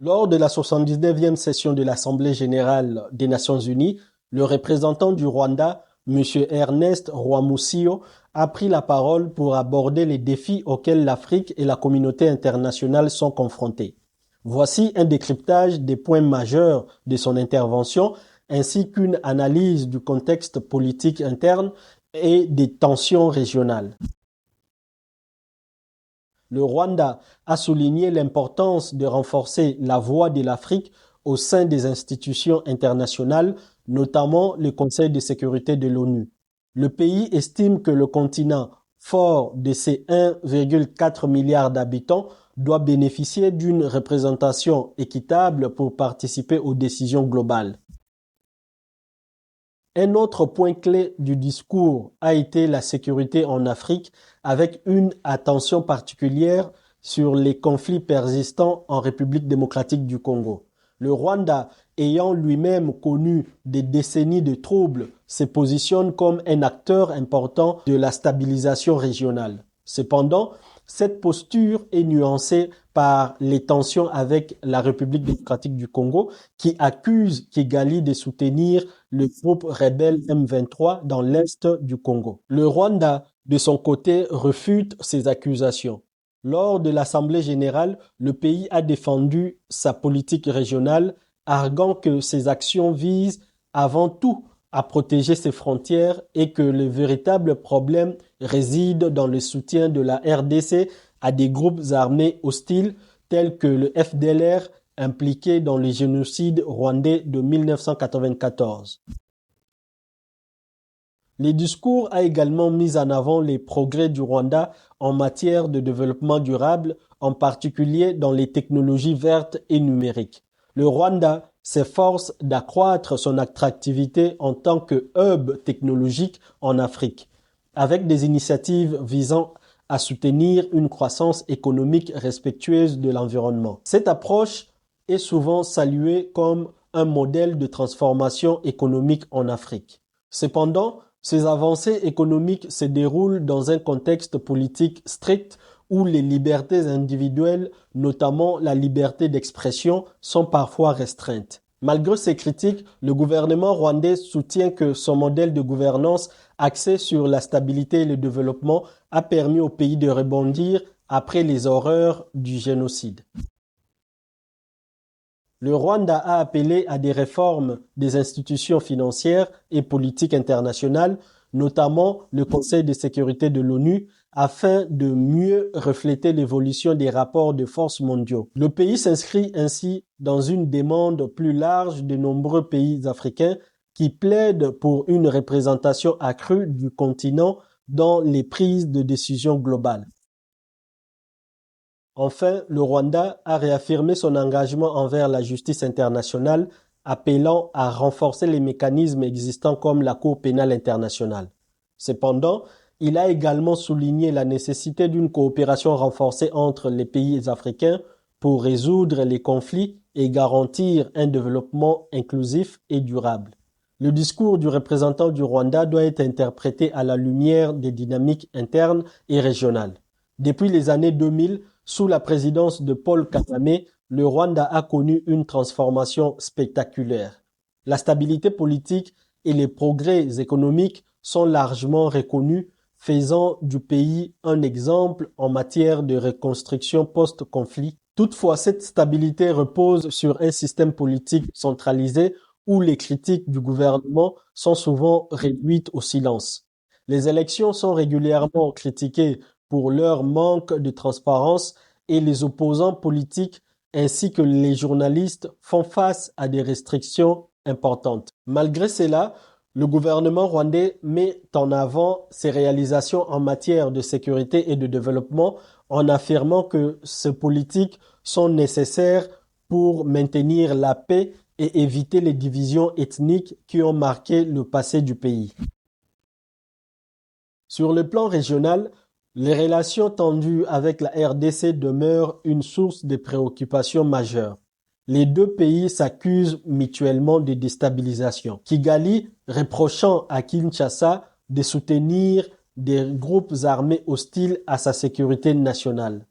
Lors de la 79e session de l'Assemblée générale des Nations unies, le représentant du Rwanda, M. Ernest Rwamusio, a pris la parole pour aborder les défis auxquels l'Afrique et la communauté internationale sont confrontées. Voici un décryptage des points majeurs de son intervention, ainsi qu'une analyse du contexte politique interne et des tensions régionales. Le Rwanda a souligné l'importance de renforcer la voix de l'Afrique au sein des institutions internationales, notamment le Conseil de sécurité de l'ONU. Le pays estime que le continent, fort de ses 1,4 milliard d'habitants, doit bénéficier d'une représentation équitable pour participer aux décisions globales. Un autre point clé du discours a été la sécurité en Afrique, avec une attention particulière sur les conflits persistants en République démocratique du Congo. Le Rwanda, ayant lui-même connu des décennies de troubles, se positionne comme un acteur important de la stabilisation régionale. Cependant, cette posture est nuancée par les tensions avec la République démocratique du Congo, qui accuse Kigali de soutenir le groupe rebelle M23 dans l'est du Congo. Le Rwanda, de son côté, refute ces accusations. Lors de l'Assemblée générale, le pays a défendu sa politique régionale, arguant que ses actions visent avant tout à protéger ses frontières et que le véritable problème réside dans le soutien de la RDC à des groupes armés hostiles tels que le FDLR impliqué dans le génocide rwandais de 1994. Le discours a également mis en avant les progrès du Rwanda en matière de développement durable, en particulier dans les technologies vertes et numériques. Le Rwanda s'efforce d'accroître son attractivité en tant que hub technologique en Afrique, avec des initiatives visant à soutenir une croissance économique respectueuse de l'environnement. Cette approche est souvent saluée comme un modèle de transformation économique en Afrique. Cependant, ces avancées économiques se déroulent dans un contexte politique strict où les libertés individuelles, notamment la liberté d'expression, sont parfois restreintes. Malgré ces critiques, le gouvernement rwandais soutient que son modèle de gouvernance axé sur la stabilité et le développement a permis au pays de rebondir après les horreurs du génocide. Le Rwanda a appelé à des réformes des institutions financières et politiques internationales, notamment le Conseil de sécurité de l'ONU, afin de mieux refléter l'évolution des rapports de force mondiaux. Le pays s'inscrit ainsi dans une demande plus large de nombreux pays africains qui plaident pour une représentation accrue du continent dans les prises de décisions globales. Enfin, le Rwanda a réaffirmé son engagement envers la justice internationale, appelant à renforcer les mécanismes existants comme la Cour pénale internationale. Cependant, il a également souligné la nécessité d'une coopération renforcée entre les pays africains pour résoudre les conflits et garantir un développement inclusif et durable. Le discours du représentant du Rwanda doit être interprété à la lumière des dynamiques internes et régionales. Depuis les années 2000, sous la présidence de Paul Kagame, le Rwanda a connu une transformation spectaculaire. La stabilité politique et les progrès économiques sont largement reconnus, faisant du pays un exemple en matière de reconstruction post-conflit. Toutefois, cette stabilité repose sur un système politique centralisé où les critiques du gouvernement sont souvent réduites au silence. Les élections sont régulièrement critiquées pour leur manque de transparence et les opposants politiques ainsi que les journalistes font face à des restrictions importantes. Malgré cela, le gouvernement rwandais met en avant ses réalisations en matière de sécurité et de développement en affirmant que ces politiques sont nécessaires pour maintenir la paix et éviter les divisions ethniques qui ont marqué le passé du pays. Sur le plan régional, les relations tendues avec la RDC demeurent une source de préoccupation majeure. Les deux pays s'accusent mutuellement de déstabilisation. Kigali reprochant à Kinshasa de soutenir des groupes armés hostiles à sa sécurité nationale.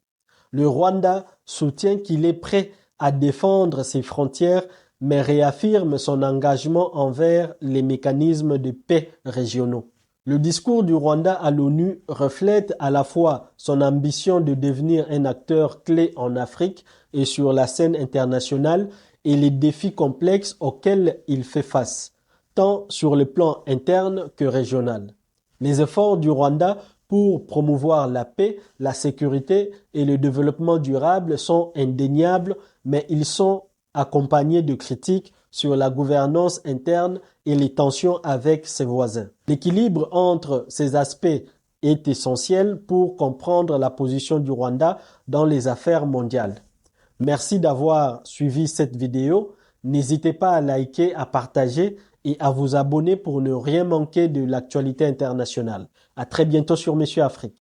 Le Rwanda soutient qu'il est prêt à défendre ses frontières, mais réaffirme son engagement envers les mécanismes de paix régionaux. Le discours du Rwanda à l'ONU reflète à la fois son ambition de devenir un acteur clé en Afrique et sur la scène internationale et les défis complexes auxquels il fait face, tant sur le plan interne que régional. Les efforts du Rwanda pour promouvoir la paix, la sécurité et le développement durable sont indéniables, mais ils sont accompagnés de critiques sur la gouvernance interne et les tensions avec ses voisins. L'équilibre entre ces aspects est essentiel pour comprendre la position du Rwanda dans les affaires mondiales. Merci d'avoir suivi cette vidéo. N'hésitez pas à liker, à partager et à vous abonner pour ne rien manquer de l'actualité internationale. À très bientôt sur Monsieur Afrique.